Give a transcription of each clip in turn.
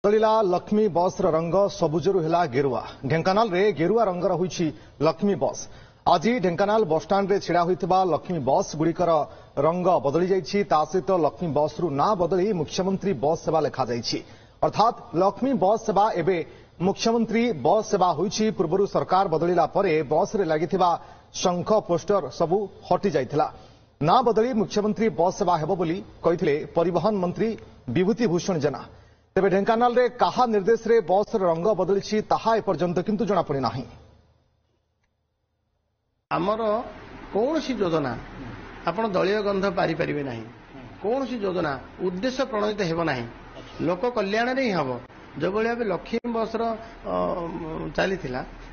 बदलिला लक्ष्मी बस रंग सबुजरु हेला गेरुआ। ढेंकानाल रे गेरुआ रंगर होईछि लक्ष्मी बस। आज ढेंकानाल बसस्टाण्ड रे छिड़ा होइतिबा लक्ष्मी बस गुड़िकर रंग बदली जाइछि। ता सहित लक्ष्मी बस रु ना बदली मुख्यमंत्री बस सेवा लेखा जाइछि। अर्थात लक्ष्मी बस सेवा एबे मुख्यमंत्री बस सेवा होईछि। पूर्वरु सरकार बदलिला परे बस रे लागितिबा शंख पोस्टर सबु हटि जाइथिला। ना बदली मुख्यमंत्री बस सेवा हेबो बोली कहिथिले परिवहन मंत्री विभूति भूषण जेना। तेबे ढेंकानाल रे काहा निर्देश रे बस रंग बदलिछि ताहा एपर्यंत किंतु जना पड़ी नाही। आमर कौनसी योजना आपण दलीय गंध पारि परिबे नाही। कौनसी योजना उद्देश्य प्रणोदित हेबो नाही। लोक कल्याण रे ही हबो। जो भाव लक्ष्मी बस चली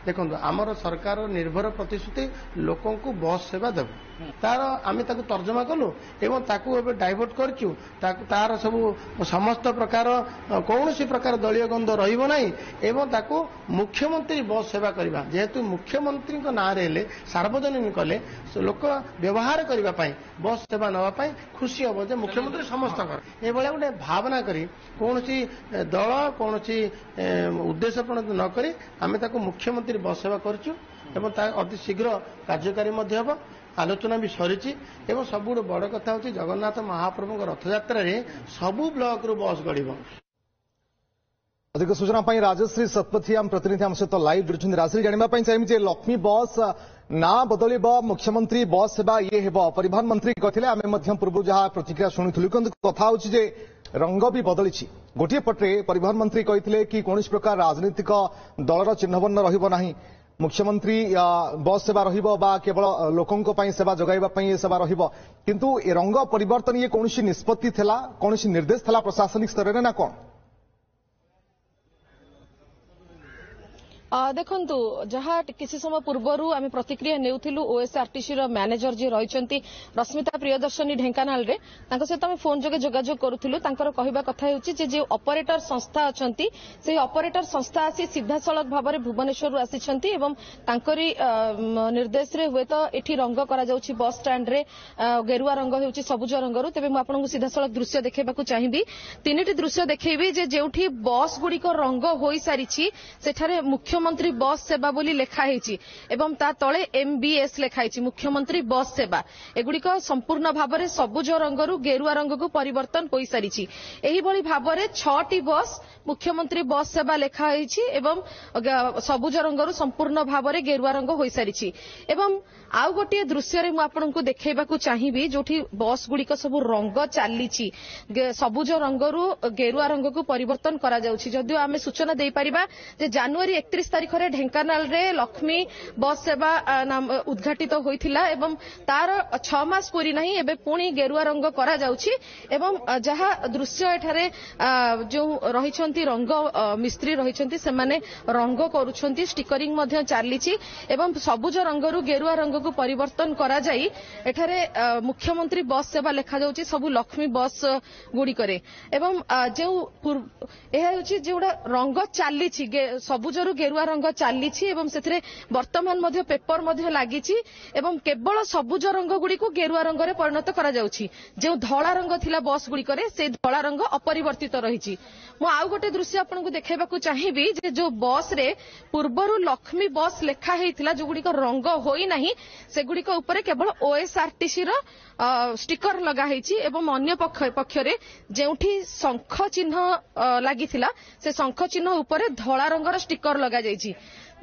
देखो आमर सरकार निर्भर प्रतिश्रुति लोक बस सेवा देव तार आम तर्जमा कलु एवं डाइवर्ट करचु तार सब समस्त प्रकार कौन सी प्रकार दलीय गंध रहिबो नाही एवं ताकू मुख्यमंत्री बस सेवा करबा जेहेतु मुख्यमंत्री ना रे सार्वजनिक कले लोक व्यवहार करबा पई बस सेवा नवा पई खुशी हो जे मुख्यमंत्री समस्त ए भले गोटे भावना करी कौन सी दल कौन सी उद्देश्य प्रणोदित न करी आम ताकू मुख्यमंत्री बस सेवा करचु एवं अति शीघ्र कार्यकारी हम आलोचना भी सरी एवं सबुठ बड़ कथा हूँ जगन्नाथ महाप्रभु रथयात्रा सबू ब्लॉक रु बस गड़। अधिक सूचना राजश्री शतपथी आम प्रतिनिधि आम सहित लाइव जोड़ी राजश्री जानवाई चाहिए लक्ष्मी बस ना बदल मुख्यमंत्री बस सेवा ये हेब परिवहन मंत्री कहते आम पूर्व जहाँ प्रतिक्रिया शुणुलु कि कथा हूँ रंग भी बदली गोटे पटे परिवहन मंत्री कहते कि कौन प्रकार राजनीतिक दलर चिन्हवर्ण रहिबो नाही मुख्यमंत्री बस सेवा रहिबो बा केवल लोकंक पई सेवा जगाइबा पई ये सेवा रहिबो किंतु ए रंग परिवर्तन ये कौन निष्पत्ति थिला कौन निर्देश थिला प्रशासनिक स्तर रे ना कौन देखंतु जहाँ किसी समय पूर्वर आम प्रतिक्रिया नेउथिलु ओएसआरटीसी रो मैनेजर जी रहिसंती रश्मिता प्रियदर्शनी ढेंकानाल रे तांको सहित आम फोन जोगे जोगाजोग करूथिलु तांकर कहिबा कथा हेउची जे ऑपरेटर संस्था अछंती से ऑपरेटर संस्था आसी सीधा सड़क भाबरे भुवनेश्वर आसीछंती एवं तांकरी निर्देश रे हुए तो एठी रंग करा जाउची बस स्टैंड रे गेरुआ रंग हेउची सबुज रंगरु तेबे मु आपनकु सीधा सड़क दृश्य देखेबाकू चाहिबी तीनिटी दृश्य देखेबी जे जेउठी बस गुडी को रंग होई सारिछि सेठारे मुख्यमंत्री बस सेवा बोली लेखा हेछि एवं ता तळे एमबीएस लेखा हेछि मुख्यमंत्री बस सेवा एगुडिक संपूर्ण भाबरे सबुज रंगरु गेरुआ रंग को परिवर्तन होई सारिछि। एही बळी भाबरे 6टी बस मुख्यमंत्री बस सेवा लेखा हेछि एवं सबुज रंगरु संपूर्ण भाबरे गेरुआ रंग होई सारिछि एवं आउ गोटे दृश्य रे मु आपनकु देखेबाकू चाहिबी जोठी बस गुडिक सब रंग चालीछि सबुज रंगरु गेरुआ रंग को परिवर्तन करा जाउछि। जदियो आमे सूचना देई परिबा जे जनवरी 31 तारिख रे ढेंकानाल रे लक्ष्मी बस सेवा उद्घाटित होइथिला एवं तार 6 मास पूरी नहीं एबे पुणी गेरुआ रंग करा जाउछि एवं जहा दृश्य एठारे जो रहिछंती रंग मिस्त्री रहिछंती से माने रंग करूछंती स्टिकरिंग मध्ये चालीछि एवं सबुज रंगरु गेरुआ रंग को परिवर्तन करा जाई एठारे मुख्यमंत्री बस सेवा लेखा जाउछि सबु लक्ष्मी बस गुडी करे एवं जो एहा होछि जेउडा रंग चालीछि सबुजरु गेरुआ रंग चालीछि एवं सेथिरे वर्तमान मध्ये पेपर मध्ये लागिछि एवं केवल सबुज रंग गुडी को गेरुआ रंग रे परिणत करा जाउछि जे धळा रंग थिला बस गुडी करे से धळा रंग अपरिवर्तित रहिछि। मु आउ गोटे दृश्य आपनकु देखेबाकू चाहिबी जे जो बस रे पूर्वरु लक्ष्मी बस लेखा हेइथिला जो गुडी को रंग होई नाही से गुडी को ऊपर केवल ओएसआरटीसी रो स्टिकर लगा हेछि एवं अन्य पक्षरे जेउठी शंख चिन्ह लागिथिला से शंख चिन्ह ऊपर धळा रंगर स्टिकर लगा जाइछि।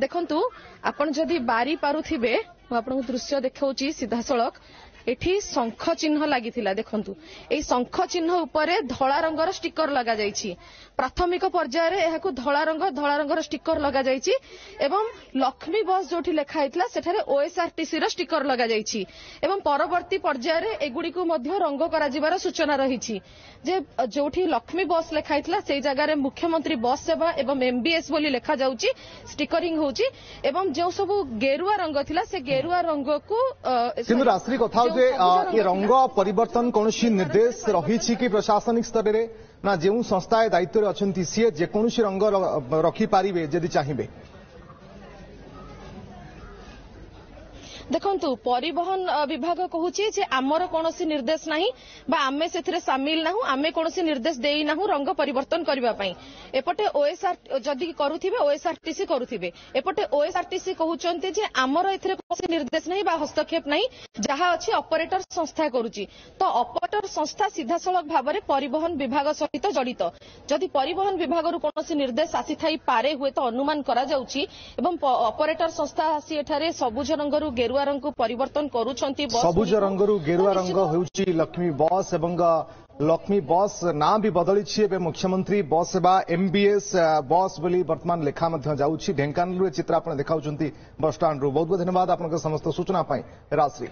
देखंतु आपण जदि बारी पारुथिबे मु आपनकु दृश्य देखाउछि सीधा सड़क एठी शंख चिन्ह लागिथिला देखंतु एई शंख चिन्ह ऊपर धळा रंगर स्टिकर लगा जाइछि। प्राथमिक पर्याय रे एहाकु धळा रंगर स्टिकर लगा जाइछि एवं लक्ष्मी बस जोठी लेखा हेतला सेठारे ओएसआरटीसी रो स्टिकर लगा जाइछि एवं परवर्ती पर्याय रे एगुडी को मध्य रंग करा जिवार सूचना रहिछि जे जोठी लक्ष्मी बस लेखा हेतला सेई जगह रे मुख्यमंत्री बस सेवा एवं एमबीएस बोली लेखा जाउछि स्टिकरिंग होउछि एवं जो सब गेरुआ रंग थिला से गेरुआ रंग को किंतु राष्ट्रीय कथा ये रंग परिवर्तन कौन निर्देश रही कि प्रशासनिक स्तर में ना जो संस्था दायित्व अच्छा सी जेकोसी रंग रखिपारे जदि चाहिए देखंतु परिवहन विभाग कहूची जे आमर कोनोसी निर्देश नाही बा आमे सेथिरे शामिल नाहु आमे कोनोसी निर्देश देई नाहु रंग परिवर्तन करबा पई एपटे ओएसआर जदि करूथिबे ओएसआरटीसी करूथिबे एपटे ओएसआरटीसी कहउचंती जे आमर एथिरे कोनोसी निर्देश नाही बा हस्तक्षेप नाही जहा अछि ऑपरेटर संस्था करूची तो ऑपरेटर संस्था सीधा सळक भाबरे परिवहन विभाग सहित जडित जदि परिवहन विभाग रु कोनोसी निर्देश आसी थाई पारे हुए तो अनुमान करा जाउची एवं ऑपरेटर संस्था आसी एठारे सबुज रंगरु गेरुआ रंग को परिवर्तन करूछंती बस सबुज रंगरु गेरुआ रंग होउची लक्ष्मी बस एवं लक्ष्मी बस ना भी बदली एवं मुख्यमंत्री बस सेवा एमबीएस बस बोली वर्तमान लेखा जाऊँगी ढेंकानाल चित्र आप देखा बस स्टाण्ड बहुत बहुत धन्यवाद आपन समस्त सूचना राजश्री।